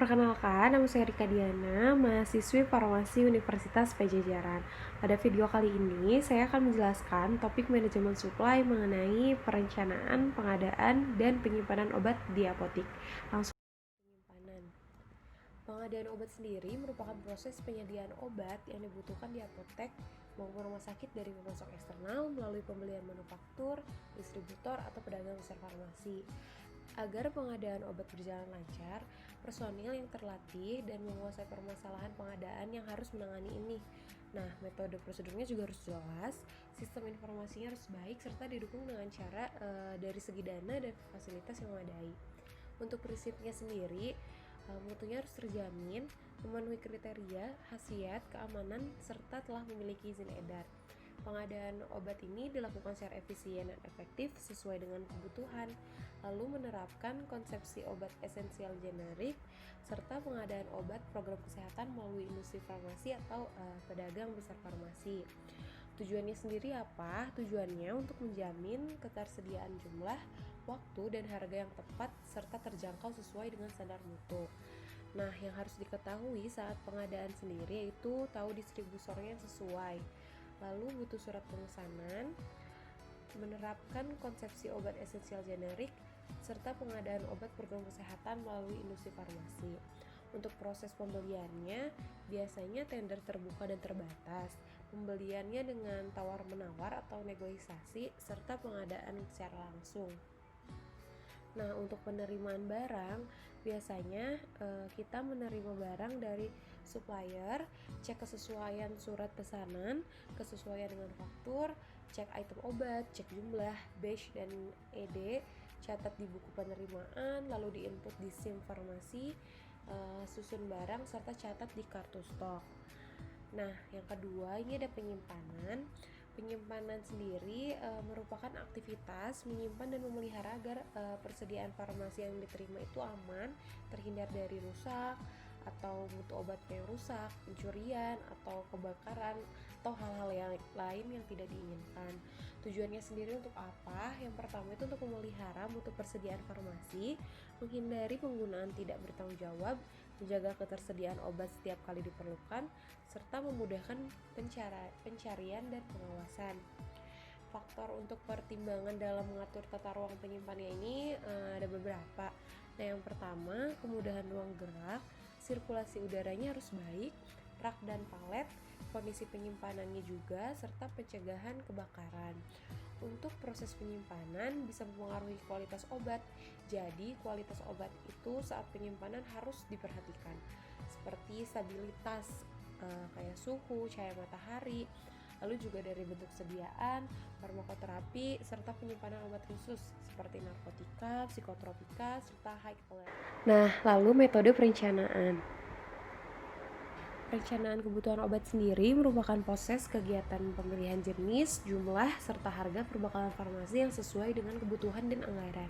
Perkenalkan, nama saya Rika Diana, mahasiswi Farmasi Universitas Pajajaran. Pada video kali ini, saya akan menjelaskan topik manajemen supply mengenai perencanaan, pengadaan, dan penyimpanan obat di apotik. Langsung penyimpanan. Pengadaan obat sendiri merupakan proses penyediaan obat yang dibutuhkan di apotek maupun rumah sakit dari pemasok eksternal melalui pembelian manufaktur, distributor, atau pedagang besar farmasi. Agar pengadaan obat berjalan lancar, personil yang terlatih dan menguasai permasalahan pengadaan yang harus menangani ini. Nah, metode prosedurnya juga harus jelas, sistem informasinya harus baik, serta didukung dengan cara dari segi dana dan fasilitas yang memadai. Untuk prinsipnya sendiri, mutunya harus terjamin, memenuhi kriteria, khasiat, keamanan, serta telah memiliki izin edar. Pengadaan obat ini dilakukan secara efisien dan efektif sesuai dengan kebutuhan, lalu menerapkan konsepsi obat esensial generik, serta pengadaan obat program kesehatan melalui industri farmasi atau pedagang besar farmasi. Tujuannya sendiri apa? Tujuannya untuk menjamin ketersediaan jumlah, waktu, dan harga yang tepat serta terjangkau sesuai dengan standar mutu. Nah, yang harus diketahui saat pengadaan sendiri yaitu tahu distributornya yang sesuai. Lalu butuh surat pemesanan, menerapkan konsepsi obat esensial generik, serta pengadaan obat program kesehatan melalui industri farmasi. Untuk proses pembeliannya, biasanya tender terbuka dan terbatas, pembeliannya dengan tawar-menawar atau negosiasi, serta pengadaan secara langsung. Nah, untuk penerimaan barang, biasanya kita menerima barang dari supplier, cek kesesuaian surat pesanan, kesesuaian dengan faktur, cek item obat, cek jumlah, batch dan ED, catat di buku penerimaan, lalu diinput di SIM farmasi, susun barang, serta catat di kartu stok. Nah, yang kedua ini ada penyimpanan. Penyimpanan sendiri merupakan aktivitas menyimpan dan memelihara agar persediaan farmasi yang diterima itu aman, terhindar dari rusak atau mutu obatnya yang rusak, pencurian atau kebakaran atau hal-hal yang lain yang tidak diinginkan. Tujuannya sendiri untuk apa? Yang pertama itu untuk memelihara mutu persediaan farmasi, menghindari penggunaan tidak bertanggung jawab, menjaga ketersediaan obat setiap kali diperlukan, serta memudahkan pencarian dan pengawasan. Faktor untuk pertimbangan dalam mengatur tata ruang penyimpanannya ini ada beberapa. Nah, yang pertama, kemudahan ruang gerak, sirkulasi udaranya harus baik, rak dan palet, kondisi penyimpanannya juga, serta pencegahan kebakaran. Untuk proses penyimpanan bisa mempengaruhi kualitas obat. Jadi, kualitas obat itu saat penyimpanan harus diperhatikan, seperti stabilitas kayak suhu, cahaya matahari, lalu juga dari bentuk sediaan, farmakoterapi, serta penyimpanan obat khusus seperti narkotika, psikotropika, serta high tolerance. Nah, lalu metode perencanaan. Perencanaan kebutuhan obat sendiri merupakan proses kegiatan pemilihan jenis, jumlah, serta harga perbekalan farmasi yang sesuai dengan kebutuhan dan anggaran.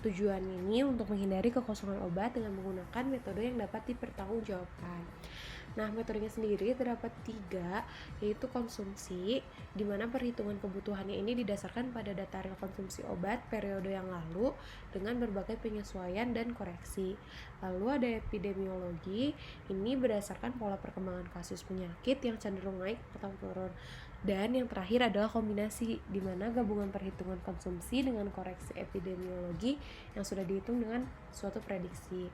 Tujuan ini untuk menghindari kekosongan obat dengan menggunakan metode yang dapat dipertanggungjawabkan. Nah, metodenya sendiri terdapat 3, yaitu konsumsi, di mana perhitungan kebutuhannya ini didasarkan pada data real konsumsi obat periode yang lalu dengan berbagai penyesuaian dan koreksi. Lalu ada epidemiologi, ini berdasarkan pola perkembangan kasus penyakit yang cenderung naik atau turun. Dan yang terakhir adalah kombinasi, di mana gabungan perhitungan konsumsi dengan koreksi epidemiologi yang sudah dihitung dengan suatu prediksi.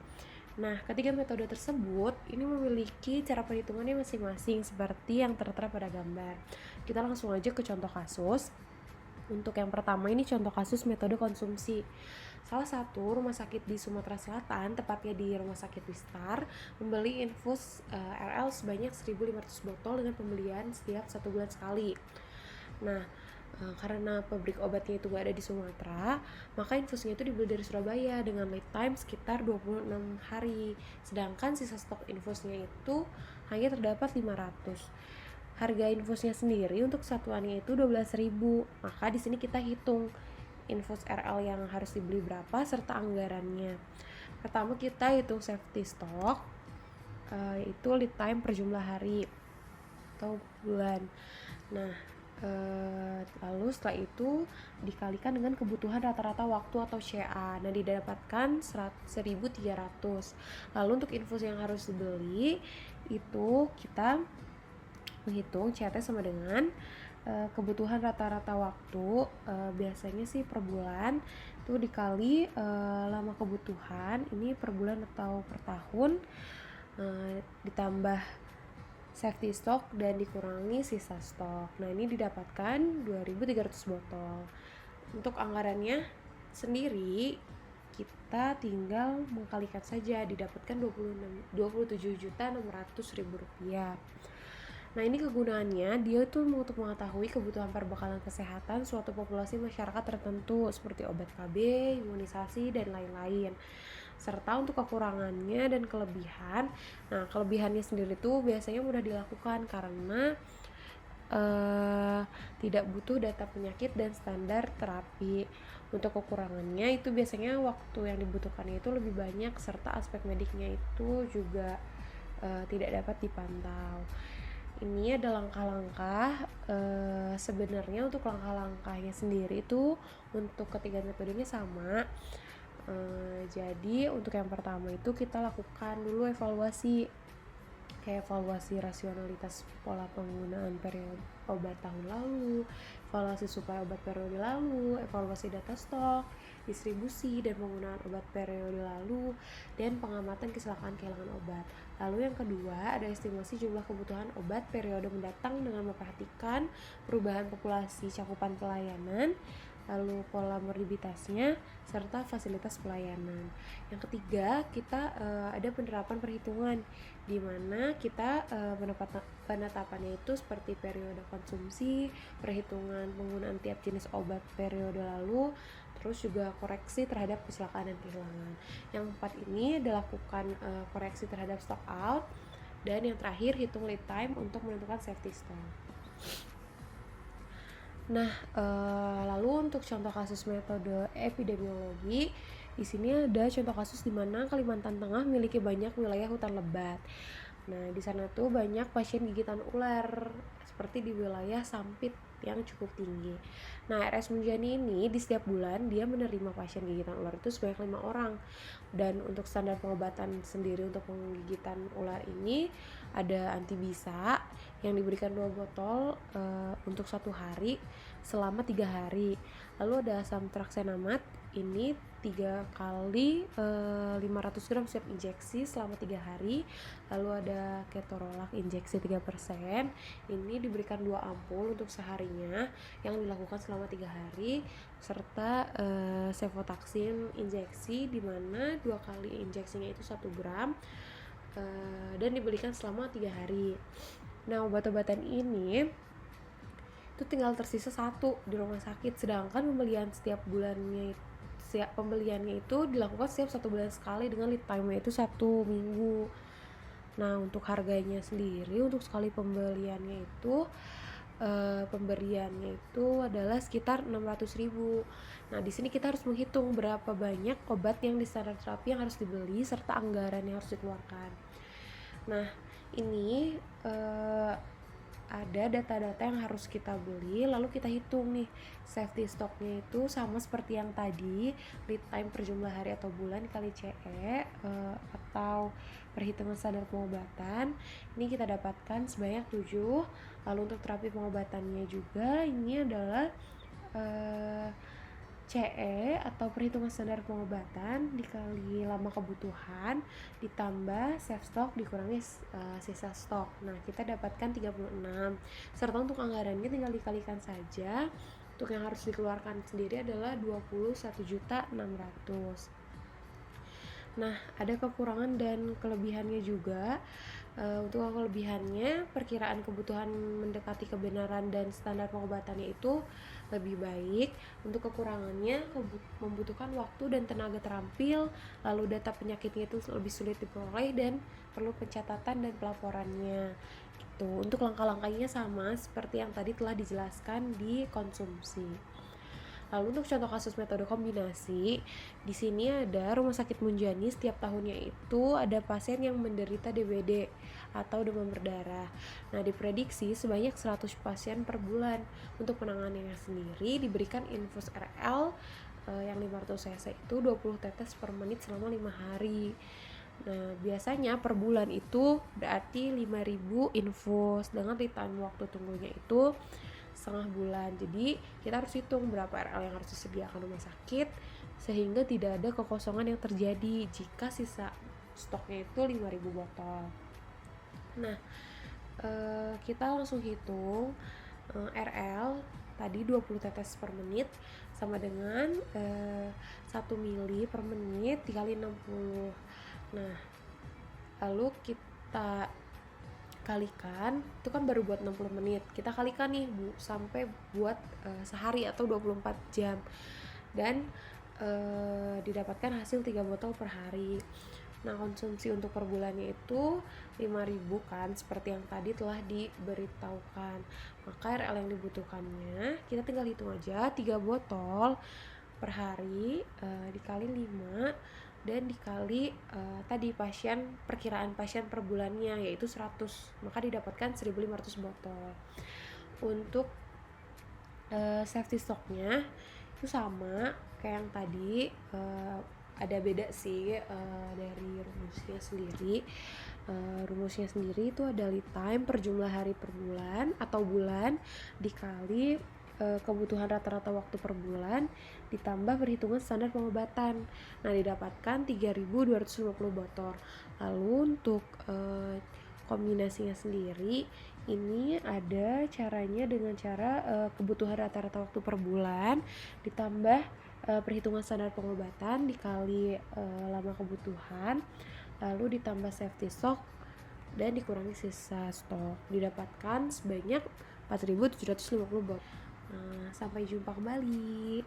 Nah, ketiga metode tersebut ini memiliki cara perhitungannya masing-masing seperti yang tertera pada gambar. Kita langsung aja ke contoh kasus. Untuk yang pertama ini contoh kasus metode konsumsi. Salah satu rumah sakit di Sumatera Selatan, tepatnya di Rumah Sakit Wistar, membeli infus RL sebanyak 1.500 botol dengan pembelian setiap 1 bulan sekali. Nah, karena pabrik obatnya itu gak ada di Sumatera, maka infusnya itu dibeli dari Surabaya dengan lead time sekitar 26 hari. Sedangkan sisa stok infusnya itu hanya terdapat 500. Harga infusnya sendiri untuk satuannya itu 12.000. Maka di sini kita hitung infus RL yang harus dibeli berapa serta anggarannya. Pertama kita hitung safety stock, itu lead time per jumlah hari atau bulan. Nah, Lalu setelah itu dikalikan dengan kebutuhan rata-rata waktu atau CA. Nah, didapatkan 1.300. Lalu untuk infus yang harus dibeli itu kita menghitung CT sama dengan kebutuhan rata-rata waktu, biasanya sih per bulan itu dikali lama kebutuhan, ini per bulan atau per tahun, ditambah safety stock dan dikurangi sisa stok. Nah, ini didapatkan 2.300 botol. Untuk anggarannya sendiri kita tinggal mengkalikan saja, didapatkan 27.600.000 rupiah. Nah, ini kegunaannya, dia itu untuk mengetahui kebutuhan perbekalan kesehatan suatu populasi masyarakat tertentu seperti obat KB, imunisasi, dan lain-lain. Serta untuk kekurangannya dan kelebihan. Nah, kelebihannya sendiri tuh biasanya mudah dilakukan karena tidak butuh data penyakit dan standar terapi. Untuk kekurangannya itu biasanya waktu yang dibutuhkannya itu lebih banyak serta aspek mediknya itu juga tidak dapat dipantau. Ini ada langkah-langkah, sebenarnya untuk langkah-langkahnya sendiri itu untuk ketiga metodenya sama. Jadi untuk yang pertama itu kita lakukan dulu evaluasi, kayak evaluasi rasionalitas pola penggunaan periode obat tahun lalu, evaluasi suplai obat periode lalu, evaluasi data stok, distribusi dan penggunaan obat periode lalu, dan pengamatan kecelakaan kehilangan obat. Lalu yang kedua ada estimasi jumlah kebutuhan obat periode mendatang dengan memperhatikan perubahan populasi cakupan pelayanan, lalu pola morbiditasnya, serta fasilitas pelayanan. Yang ketiga, kita ada penerapan perhitungan, di mana kita penetapannya itu seperti periode konsumsi, perhitungan penggunaan tiap jenis obat periode lalu, terus juga koreksi terhadap kecelakaan dan kehilangan. Yang keempat ini dilakukan koreksi terhadap stock out, dan yang terakhir hitung lead time untuk menentukan safety stock. Nah, lalu untuk contoh kasus metode epidemiologi, di sini ada contoh kasus di mana Kalimantan Tengah memiliki banyak wilayah hutan lebat. Nah, di sana tuh banyak pasien gigitan ular, seperti di wilayah Sampit yang cukup tinggi. Nah, RS Munjani ini di setiap bulan dia menerima pasien gigitan ular itu sebanyak 5 orang. Dan untuk standar pengobatan sendiri untuk penggigitan ular ini ada antibisa yang diberikan 2 botol untuk 1 hari selama 3 hari. Lalu ada asam traksenamat ini 3 kali 500 gram setiap injeksi selama 3 hari. Lalu ada ketorolac injeksi 3%, ini diberikan 2 ampul untuk seharinya yang dilakukan selama 3 hari, serta cefotaxime injeksi di mana 2 kali injeksinya itu 1 gram dan diberikan selama 3 hari. Nah, obat-obatan ini itu tinggal tersisa 1 di rumah sakit, sedangkan pembeliannya itu dilakukan setiap 1 bulan sekali dengan lead time-nya itu 1 minggu. Nah, untuk harganya sendiri untuk sekali pemberiannya itu adalah sekitar 600.000. Nah, di sini kita harus menghitung berapa banyak obat yang di standar terapi yang harus dibeli serta anggaran yang harus dikeluarkan. Nah, ini ada data-data yang harus kita beli, lalu kita hitung nih safety stocknya itu sama seperti yang tadi, lead time per jumlah hari atau bulan kali CE atau perhitungan standar pengobatan. Ini kita dapatkan sebanyak 7. Lalu untuk terapi pengobatannya juga ini adalah CE atau perhitungan standar pengobatan dikali lama kebutuhan ditambah safe stock dikurangi sisa stok. Nah, kita dapatkan 36. Serta untuk anggarannya tinggal dikalikan saja. Untuk yang harus dikeluarkan sendiri adalah 21.600.000. Nah, ada kekurangan dan kelebihannya juga. Untuk kelebihannya, perkiraan kebutuhan mendekati kebenaran dan standar pengobatannya itu lebih baik. Untuk kekurangannya, membutuhkan waktu dan tenaga terampil, lalu data penyakitnya itu lebih sulit diperoleh dan perlu pencatatan dan pelaporannya. Gitu. Untuk langkah-langkahnya sama seperti yang tadi telah dijelaskan di konsumsi. Lalu untuk contoh kasus metode kombinasi, di sini ada Rumah Sakit Munjani setiap tahunnya itu ada pasien yang menderita DBD atau demam berdarah. Nah, diprediksi sebanyak 100 pasien per bulan. Untuk penanganannya sendiri diberikan infus RL yang 500 cc itu 20 tetes per menit selama 5 hari. Nah, biasanya per bulan itu berarti 5.000 infus dengan lead time waktu tunggunya itu setengah bulan. Jadi kita harus hitung berapa RL yang harus disediakan rumah sakit sehingga tidak ada kekosongan yang terjadi jika sisa stoknya itu 5.000 botol. Nah, kita langsung hitung RL tadi 20 tetes per menit sama dengan 1 mili per menit dikali 60. Nah, lalu kita kalikan, itu kan baru buat 60 menit. Kita kalikan nih sampai buat sehari atau 24 jam. Dan didapatkan hasil 3 botol per hari. Nah, konsumsi untuk per bulannya itu 5.000 kan, seperti yang tadi telah diberitahukan. Maka RL yang dibutuhkannya, kita tinggal hitung aja 3 botol per hari dikali 5 dan dikali tadi perkiraan pasien per bulannya yaitu 100, maka didapatkan 1.500 botol. Untuk safety stocknya itu sama kayak yang tadi, ada beda sih dari rumusnya sendiri. Rumusnya sendiri itu ada lead time per jumlah hari per bulan atau bulan dikali kebutuhan rata-rata waktu per bulan ditambah perhitungan standar pengobatan. Nah, didapatkan 3.250 botol. Lalu untuk kombinasinya sendiri ini ada caranya dengan cara kebutuhan rata-rata waktu per bulan ditambah perhitungan standar pengobatan dikali lama kebutuhan, lalu ditambah safety stock dan dikurangi sisa stok, didapatkan sebanyak 4.750 botol. Sampai jumpa kembali.